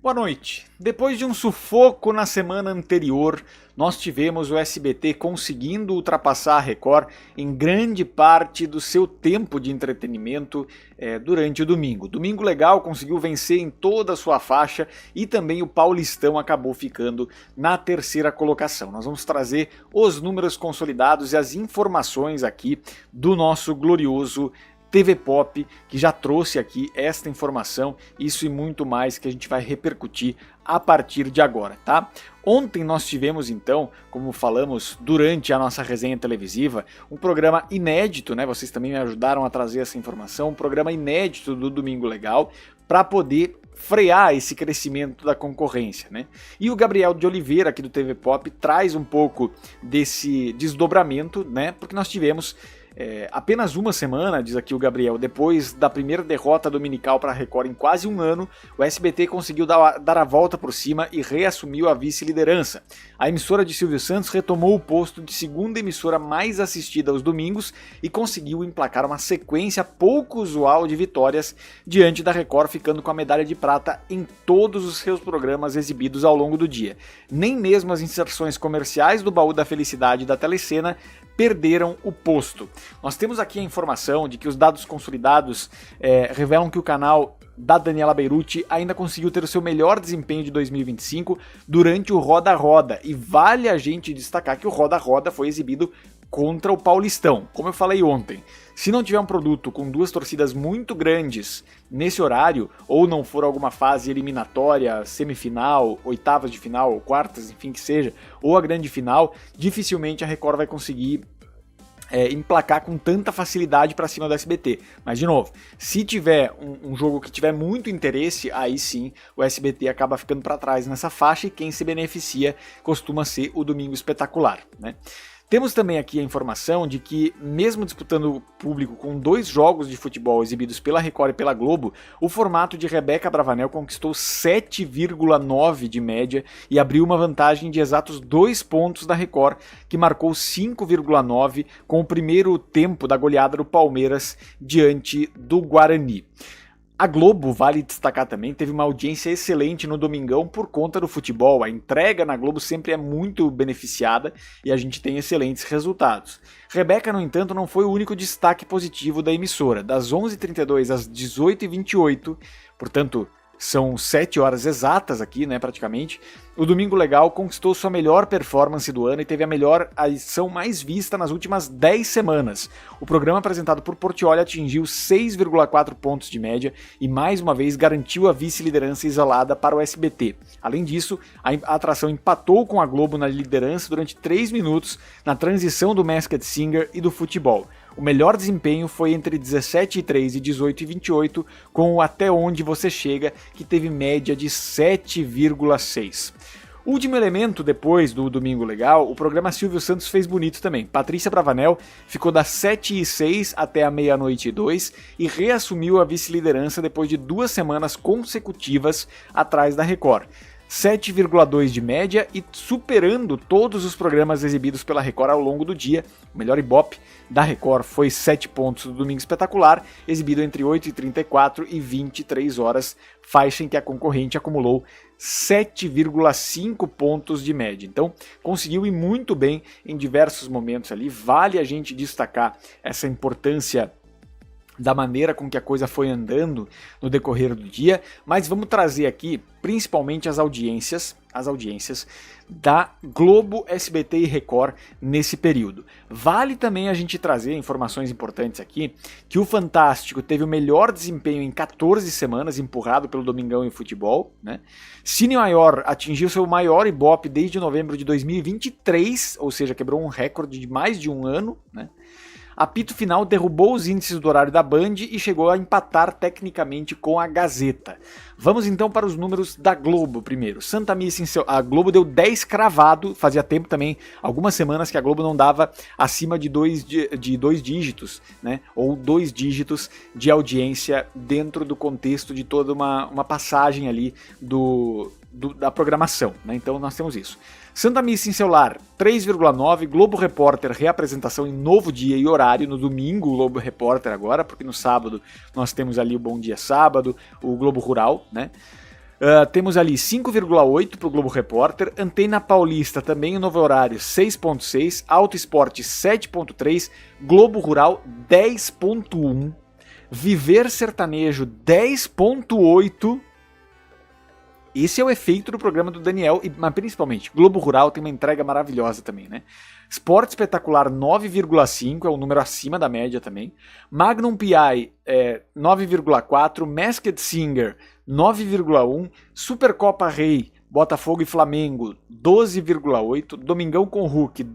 Boa noite. Depois de um sufoco na semana anterior, nós tivemos o SBT conseguindo ultrapassar a Record em grande parte do seu tempo de entretenimento durante o domingo. Domingo Legal conseguiu vencer em toda a sua faixa e também o Paulistão acabou ficando na terceira colocação. Nós vamos trazer os números consolidados e as informações aqui do nosso glorioso TV Pop, que já trouxe aqui esta informação, isso e muito mais que a gente vai repercutir a partir de agora, tá? Ontem nós tivemos então, como falamos durante a nossa resenha televisiva, um programa inédito, né? Vocês também me ajudaram a trazer essa informação, um programa inédito do Domingo Legal, para poder frear esse crescimento da concorrência, né? E o Gabriel de Oliveira, aqui do TV Pop, traz um pouco desse desdobramento, né? Porque nós tivemos apenas uma semana, diz aqui o Gabriel, depois da primeira derrota dominical para a Record em quase um ano, o SBT conseguiu dar a volta por cima e reassumiu a vice-liderança. A emissora de Silvio Santos retomou o posto de segunda emissora mais assistida aos domingos e conseguiu emplacar uma sequência pouco usual de vitórias diante da Record, ficando com a medalha de prata em todos os seus programas exibidos ao longo do dia. Nem mesmo as inserções comerciais do Baú da Felicidade e da Telecena perderam o posto. Nós temos aqui a informação de que os dados consolidados revelam que o canal da Daniela Beruti ainda conseguiu ter o seu melhor desempenho de 2025 durante o Roda Roda, e vale a gente destacar que o Roda Roda foi exibido contra o Paulistão. Como eu falei ontem, se não tiver um produto com duas torcidas muito grandes nesse horário, ou não for alguma fase eliminatória, semifinal, oitavas de final, ou quartas, enfim que seja, ou a grande final, dificilmente a Record vai conseguir emplacar com tanta facilidade para cima do SBT. Mas de novo, se tiver um jogo que tiver muito interesse, aí sim o SBT acaba ficando para trás nessa faixa, e quem se beneficia costuma ser o Domingo Espetacular, né? Temos também aqui a informação de que, mesmo disputando o público com dois jogos de futebol exibidos pela Record e pela Globo, o formato de Rebeca Bravanel conquistou 7,9 de média e abriu uma vantagem de exatos 2 pontos da Record, que marcou 5,9 com o primeiro tempo da goleada do Palmeiras diante do Guarani. A Globo, vale destacar também, teve uma audiência excelente no Domingão por conta do futebol. A entrega na Globo sempre é muito beneficiada e a gente tem excelentes resultados. Rebeca, no entanto, não foi o único destaque positivo da emissora. Das 11h32 às 18h28, portanto, são 7 horas exatas aqui, né, praticamente, o Domingo Legal conquistou sua melhor performance do ano e teve a edição mais vista nas últimas 10 semanas. O programa apresentado por Portiolli atingiu 6,4 pontos de média e mais uma vez garantiu a vice-liderança isolada para o SBT. Além disso, a atração empatou com a Globo na liderança durante 3 minutos na transição do Masked Singer e do futebol. O melhor desempenho foi entre 17h03 e 18h28, com o Até Onde Você Chega, que teve média de 7,6. Último elemento depois do Domingo Legal, o programa Silvio Santos fez bonito também. Patrícia Bravanel ficou das 7h06 até a meia-noite e 2 e reassumiu a vice-liderança depois de 2 semanas consecutivas atrás da Record. 7,2 de média e superando todos os programas exibidos pela Record ao longo do dia. O melhor Ibope da Record foi 7 pontos do Domingo Espetacular, exibido entre 8h34 e 23 horas, faixa em que a concorrente acumulou 7,5 pontos de média. Então, conseguiu ir muito bem em diversos momentos ali. Vale a gente destacar essa importância da maneira com que a coisa foi andando no decorrer do dia, mas vamos trazer aqui principalmente as audiências da Globo, SBT e Record nesse período. Vale também a gente trazer informações importantes aqui, que o Fantástico teve o melhor desempenho em 14 semanas, empurrado pelo Domingão e Futebol, né? Cine Maior atingiu seu maior Ibope desde novembro de 2023, ou seja, quebrou um recorde de mais de um ano, né? Apito Final derrubou os índices do horário da Band e chegou a empatar tecnicamente com a Gazeta. Vamos então para os números da Globo primeiro. Santa Missa a Globo deu 10 cravado, fazia tempo também, algumas semanas que a Globo não dava acima de dois dígitos, né? Ou 2 dígitos de audiência dentro do contexto de toda uma passagem ali da programação, né? Então nós temos isso. Santa Missa em seu lar, 3,9, Globo Repórter, reapresentação em novo dia e horário, no domingo o Globo Repórter agora, porque no sábado nós temos ali o Bom Dia Sábado, o Globo Rural, né? Temos ali 5,8 para o Globo Repórter, Antena Paulista também em novo horário 6,6, Auto Esporte 7,3, Globo Rural 10,1, Viver Sertanejo 10,8. Esse é o efeito do programa do Daniel, mas principalmente, Globo Rural tem uma entrega maravilhosa também, né? Esporte Espetacular 9,5, é um número acima da média também. Magnum P.I. 9,4, Masked Singer 9,1, Supercopa Rei, Botafogo e Flamengo 12,8, Domingão com Hulk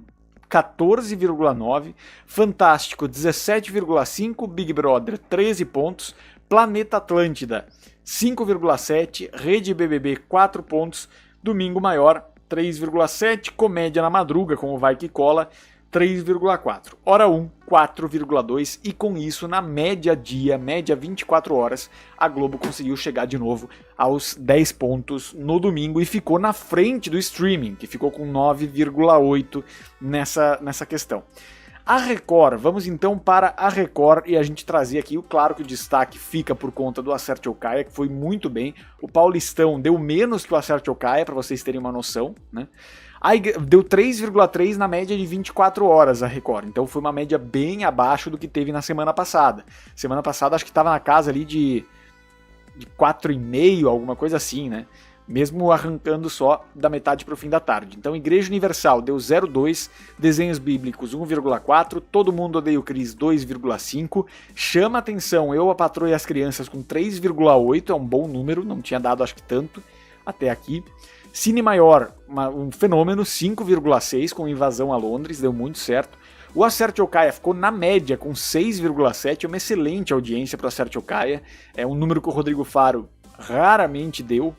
14,9, Fantástico 17,5, Big Brother 13 pontos, Planeta Atlântida 5,7, Rede BBB 4 pontos, Domingo Maior 3,7, Comédia na Madruga com o Vai Que Cola 3,4, Hora 1 4,2 e com isso na média 24 horas, a Globo conseguiu chegar de novo aos 10 pontos no domingo e ficou na frente do streaming, que ficou com 9,8 nessa questão. A Record, vamos então para a Record e a gente trazer aqui, claro que o destaque fica por conta do Acerte ou Caia, que foi muito bem. O Paulistão deu menos que o Acerte ou Caia, para vocês terem uma noção, né? Aí deu 3,3 na média de 24 horas a Record, então foi uma média bem abaixo do que teve na semana passada. Semana passada acho que estava na casa ali de 4,5, alguma coisa assim, né? Mesmo arrancando só da metade para o fim da tarde. Então, Igreja Universal deu 0,2, Desenhos Bíblicos 1,4, Todo Mundo Odeia o Cris 2,5, Chama Atenção, Eu, a Patroa e as Crianças com 3,8, é um bom número, não tinha dado acho que tanto até aqui. Cine Maior, um fenômeno, 5,6 com Invasão a Londres, deu muito certo. O Acerte ou Caia ficou na média com 6,7, uma excelente audiência para o Acerte ou Caia, é um número que o Rodrigo Faro raramente deu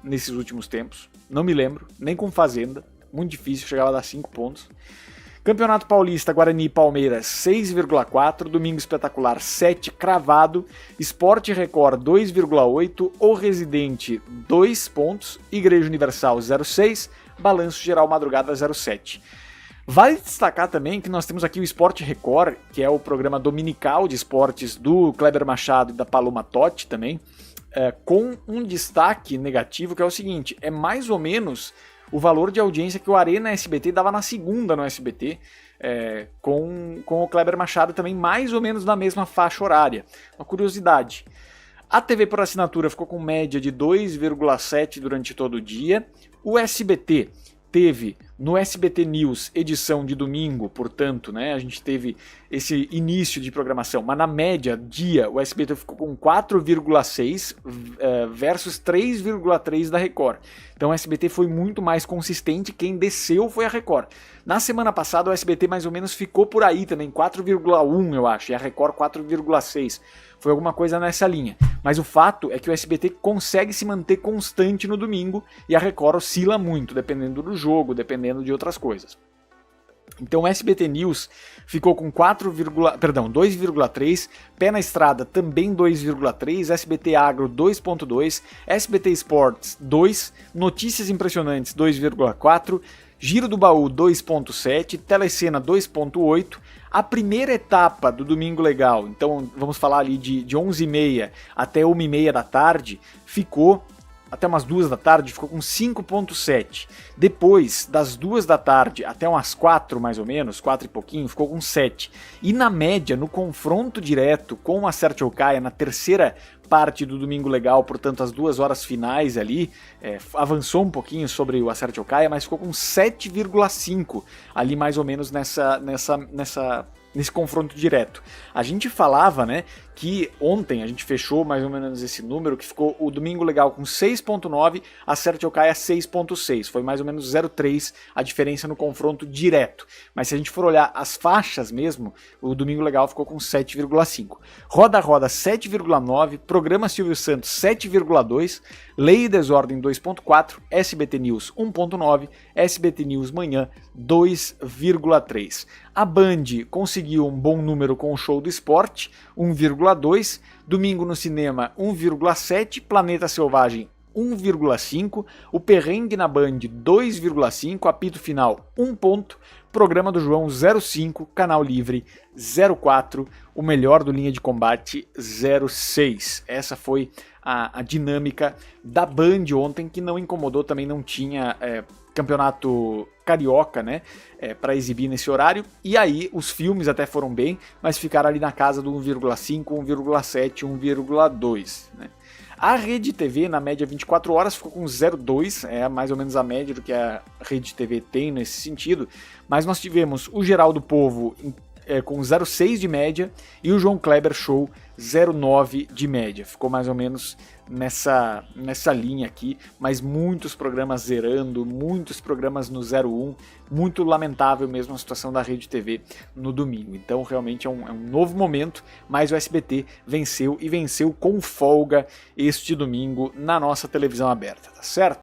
nesses últimos tempos, não me lembro, nem com Fazenda, muito difícil, chegava a dar 5 pontos. Campeonato Paulista, Guarani e Palmeiras 6,4, Domingo Espetacular 7 cravado, Esporte Record 2,8, O Residente 2 pontos, Igreja Universal 0,6, Balanço Geral Madrugada 0,7. Vale destacar também que nós temos aqui o Esporte Record, que é o programa dominical de esportes do Kleber Machado e da Paloma Totti também, com um destaque negativo que é o seguinte, é mais ou menos o valor de audiência que o Arena SBT dava na segunda no SBT, com o Kleber Machado também mais ou menos na mesma faixa horária. Uma curiosidade, a TV por assinatura ficou com média de 2,7 durante todo o dia, o SBT teve no SBT News, edição de domingo, portanto, né, a gente teve esse início de programação, mas na média, dia, o SBT ficou com 4,6 versus 3,3 da Record. Então o SBT foi muito mais consistente, quem desceu foi a Record. Na semana passada o SBT mais ou menos ficou por aí também, 4,1 eu acho, e a Record 4,6. Foi alguma coisa nessa linha. Mas o fato é que o SBT consegue se manter constante no domingo e a Record oscila muito, dependendo do jogo, dependendo de outras coisas. Então o SBT News ficou com 2,3, Pé na Estrada também 2,3, SBT Agro 2,2, SBT Sports 2, Notícias Impressionantes 2,4, Giro do Baú 2,7, Telecena 2,8, a primeira etapa do Domingo Legal, então vamos falar ali de 11h30 até 1h30 da tarde, ficou até umas 2 da tarde, ficou com 5,7. Depois, das 2 da tarde até umas 4 mais ou menos, 4 e pouquinho, ficou com 7. E na média, no confronto direto com o Acerte ou Caia, na terceira parte do Domingo Legal, portanto as 2 horas finais ali, avançou um pouquinho sobre o Acerte ou Caia, mas ficou com 7,5 ali mais ou menos nesse confronto direto. A gente falava, né, que ontem a gente fechou mais ou menos esse número, que ficou o Domingo Legal com 6,9, Acerte ou Caia 6,6, foi mais ou menos 0,3 a diferença no confronto direto. Mas se a gente for olhar as faixas mesmo, o Domingo Legal ficou com 7,5. Roda a Roda 7,9, Programa Silvio Santos 7,2, Lei e Desordem 2,4, SBT News 1,9, SBT News Manhã 2,3. A Band conseguiu um bom número com o Show do Esporte, 1,2, Domingo no Cinema 1,7, Planeta Selvagem 1,5, o Perrengue na Band 2,5, Apito Final 1 ponto, Programa do João 0,5, Canal Livre 0,4, o melhor do Linha de Combate 0,6. Essa foi a dinâmica da Band ontem, que não incomodou, também não tinha campeonato carioca, né, para exibir nesse horário, e aí os filmes até foram bem, mas ficaram ali na casa do 1,5, 1,7, 1,2, né. A Rede TV, na média 24 horas, ficou com 0,2, é mais ou menos a média do que a Rede TV tem nesse sentido, mas nós tivemos o Geral do Povo com 0,6 de média e o João Kleber Show 0,9 de média. Ficou mais ou menos nessa linha aqui, mas muitos programas zerando, muitos programas no 0,1, muito lamentável mesmo a situação da Rede TV no domingo. Então realmente é um novo momento, mas o SBT venceu e venceu com folga este domingo na nossa televisão aberta, tá certo?